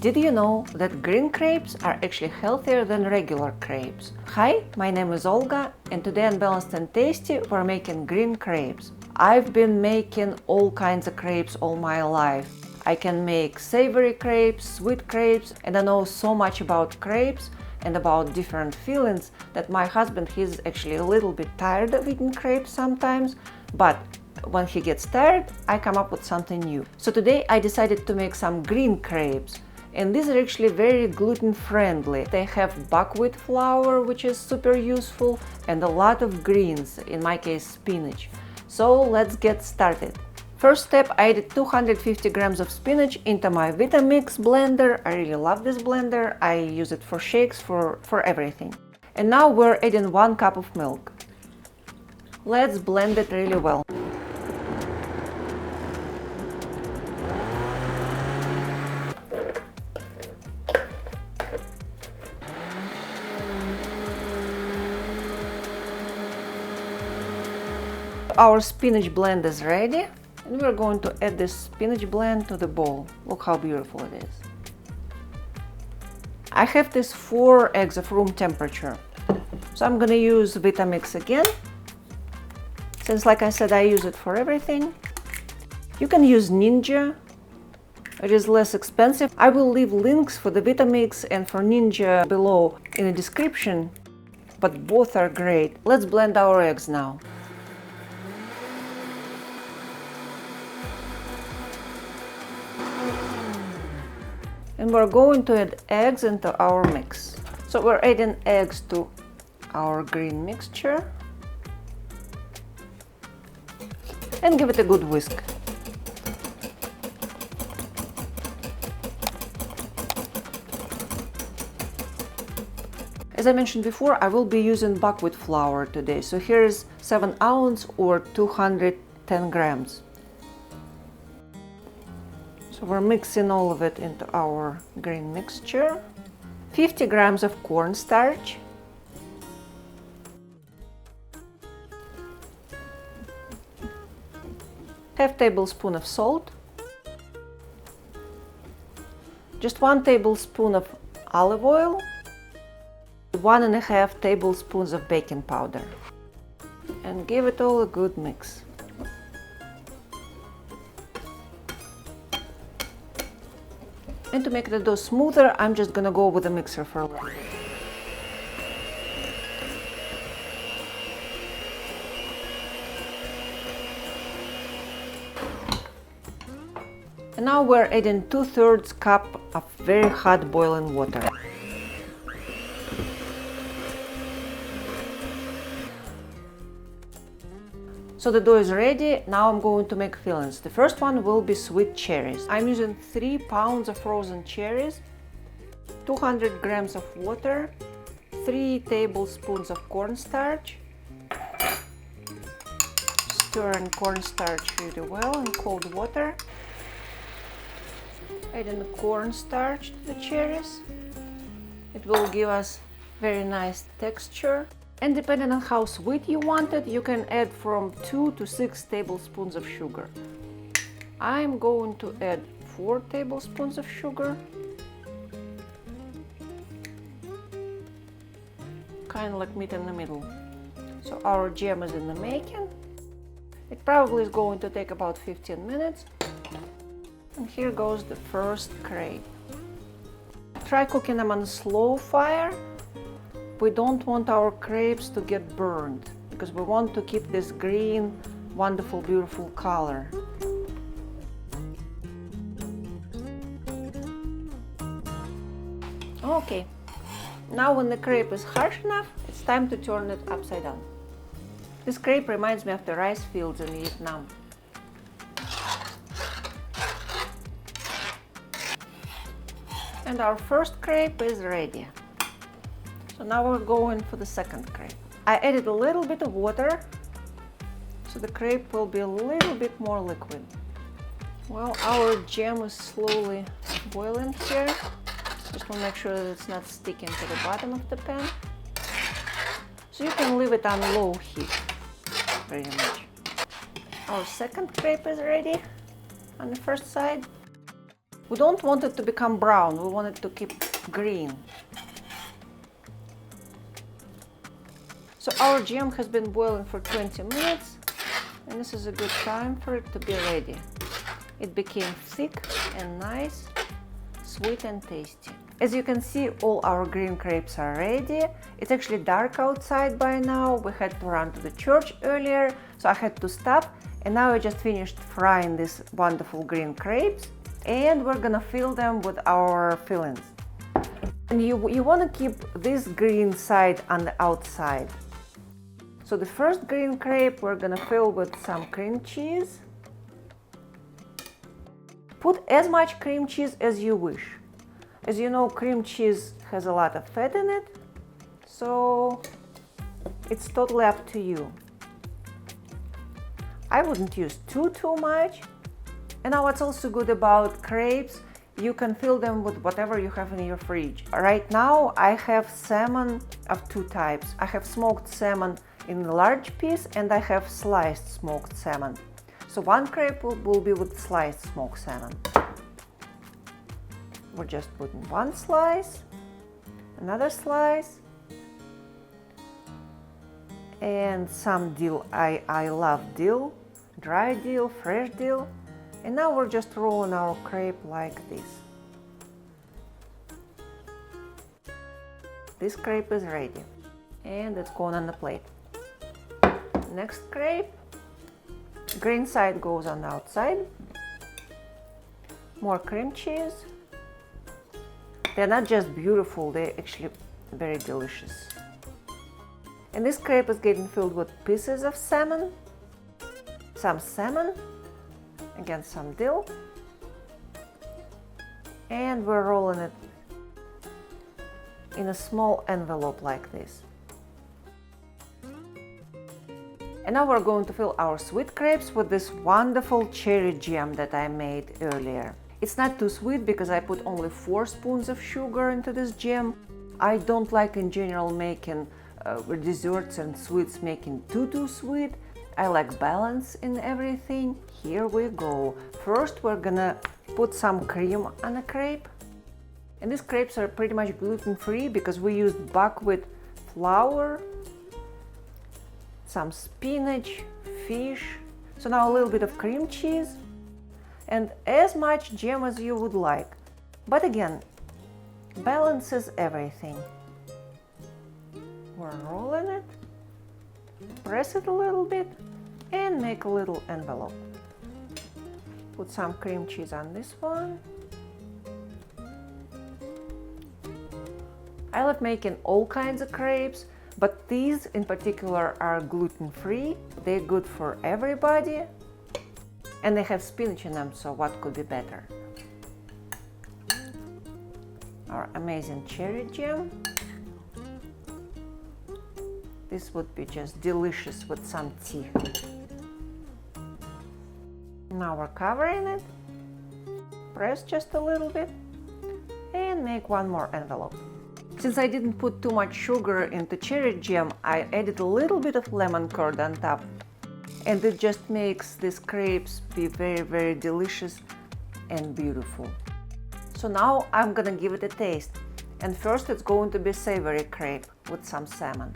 Did you know that green crepes are actually healthier than regular crepes? Hi, my name is Olga, and today on Balanced and Tasty we're making green crepes. I've been making all kinds of crepes all my life. I can make savory crepes, sweet crepes, and I know so much about crepes and about different fillings that my husband, he's actually a little bit tired of eating crepes sometimes, but when he gets tired, I come up with something new. So today I decided to make some green crepes. And these are actually very gluten-friendly. They have buckwheat flour, which is super useful, and a lot of greens, in my case spinach. So let's get started. First step, I added 250 grams of spinach into my Vitamix blender. I really love this blender. I use it for shakes, for everything. And now we're adding 1 cup of milk. Let's blend it really well. Our spinach blend is ready, and we're going to add this spinach blend to the bowl. Look how beautiful it is. I have these 4 eggs of room temperature, so I'm gonna use Vitamix again, since like I said I use it for everything. You can use Ninja, it is less expensive. I will leave links for the Vitamix and for Ninja below in the description, but both are great. Let's blend our eggs now. And we're going to add eggs into our mix. So we're adding eggs to our green mixture and give it a good whisk. As I mentioned before, I will be using buckwheat flour today. So here's 7 ounces or 210 grams. So we're mixing all of it into our green mixture. 50 grams of cornstarch. Half tablespoon of salt. Just 1 tablespoon of olive oil. 1.5 tablespoons of baking powder. And give it all a good mix. And to make the dough smoother, I'm just gonna go with the mixer for a little. And now we're adding 2/3 cup of very hot boiling water. So the dough is ready. Now I'm going to make fillings. The first one will be sweet cherries. I'm using 3 pounds of frozen cherries, 200 grams of water, 3 tablespoons of cornstarch. Stirring cornstarch really well in cold water. Adding the cornstarch to the cherries. It will give us very nice texture. And depending on how sweet you want it, you can add from 2 to 6 tablespoons of sugar. I'm going to add 4 tablespoons of sugar. Kind of like meet in the middle. So our jam is in the making. It probably is going to take about 15 minutes. And here goes the first crepe. Try cooking them on a slow fire. We don't want our crepes to get burned because we want to keep this green, wonderful, beautiful color. Okay, now when the crepe is harsh enough, it's time to turn it upside down. This crepe reminds me of the rice fields in Vietnam. And our first crepe is ready. So now we're going for the second crepe. I added a little bit of water, so the crepe will be a little bit more liquid. Well, our jam is slowly boiling here. Just want to make sure that it's not sticking to the bottom of the pan. So you can leave it on low heat, very much. Our second crepe is ready on the first side. We don't want it to become brown, we want it to keep green. So our jam has been boiling for 20 minutes and this is a good time for it to be ready. It became thick and nice, sweet and tasty. As you can see, all our green crepes are ready. It's actually dark outside by now. We had to run to the church earlier, so I had to stop. And now I just finished frying these wonderful green crepes. And we're gonna fill them with our fillings. And you wanna keep this green side on the outside. So the first green crepe we're gonna fill with some cream cheese. Put as much cream cheese as you wish. As you know, cream cheese has a lot of fat in it, so it's totally up to you. I wouldn't use too much. And now what's also good about crepes, you can fill them with whatever you have in your fridge. Right now I have salmon of two types. I have smoked salmon in a large piece and I have sliced smoked salmon. So one crepe will be with sliced smoked salmon. We're just putting one slice, another slice, and some dill. I love dill, dry dill, fresh dill. And now we're just rolling our crepe like this. This crepe is ready and it's going on the plate. Next crepe, green side goes on the outside. More cream cheese. They're not just beautiful, they're actually very delicious. And this crepe is getting filled with pieces of salmon, some salmon, again some dill, and we're rolling it in a small envelope like this. And now we're going to fill our sweet crepes with this wonderful cherry jam that I made earlier. It's not too sweet because I put only 4 spoons of sugar into this jam. I don't like in general making desserts and sweets making too sweet. I like balance in everything. Here we go. First we're gonna put some cream on a crepe. And these crepes are pretty much gluten-free because we used buckwheat flour, some spinach, fish. So now a little bit of cream cheese and as much jam as you would like. But again, balance is everything. We're rolling it, press it a little bit and make a little envelope. Put some cream cheese on this one. I love making all kinds of crepes, but these in particular are gluten-free. They're good for everybody. And they have spinach in them, so what could be better? Our amazing cherry jam. This would be just delicious with some tea. Now we're covering it. Press just a little bit and make one more envelope. Since I didn't put too much sugar into cherry jam, I added a little bit of lemon curd on top. And it just makes these crepes be very delicious and beautiful. So now I'm gonna give it a taste. And first it's going to be savory crepe with some salmon.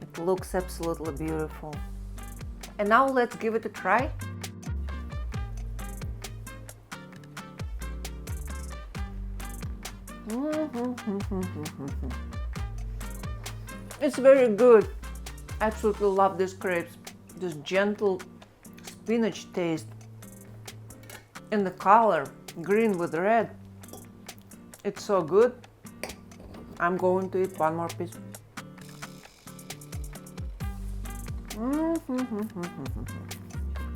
It looks absolutely beautiful. And now let's give it a try. It's very good. I absolutely love these crepes. This gentle spinach taste. And the color, green with red. It's so good. I'm going to eat one more piece.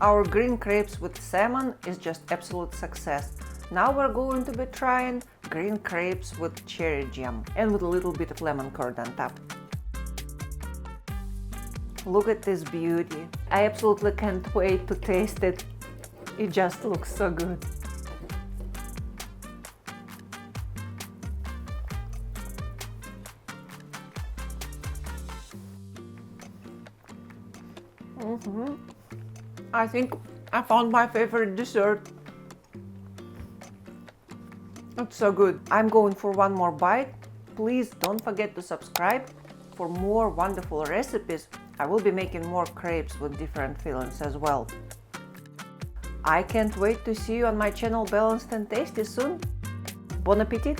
Our green crepes with salmon is just absolute success. Now we're going to be trying green crepes with cherry jam and with a little bit of lemon curd on top. Look at this beauty. I absolutely can't wait to taste it. It just looks so good. I think I found my favorite dessert. It's so good. I'm going for one more bite. Please don't forget to subscribe for more wonderful recipes. I will be making more crepes with different fillings as well. I can't wait to see you on my channel Balanced and Tasty soon. Bon appetit!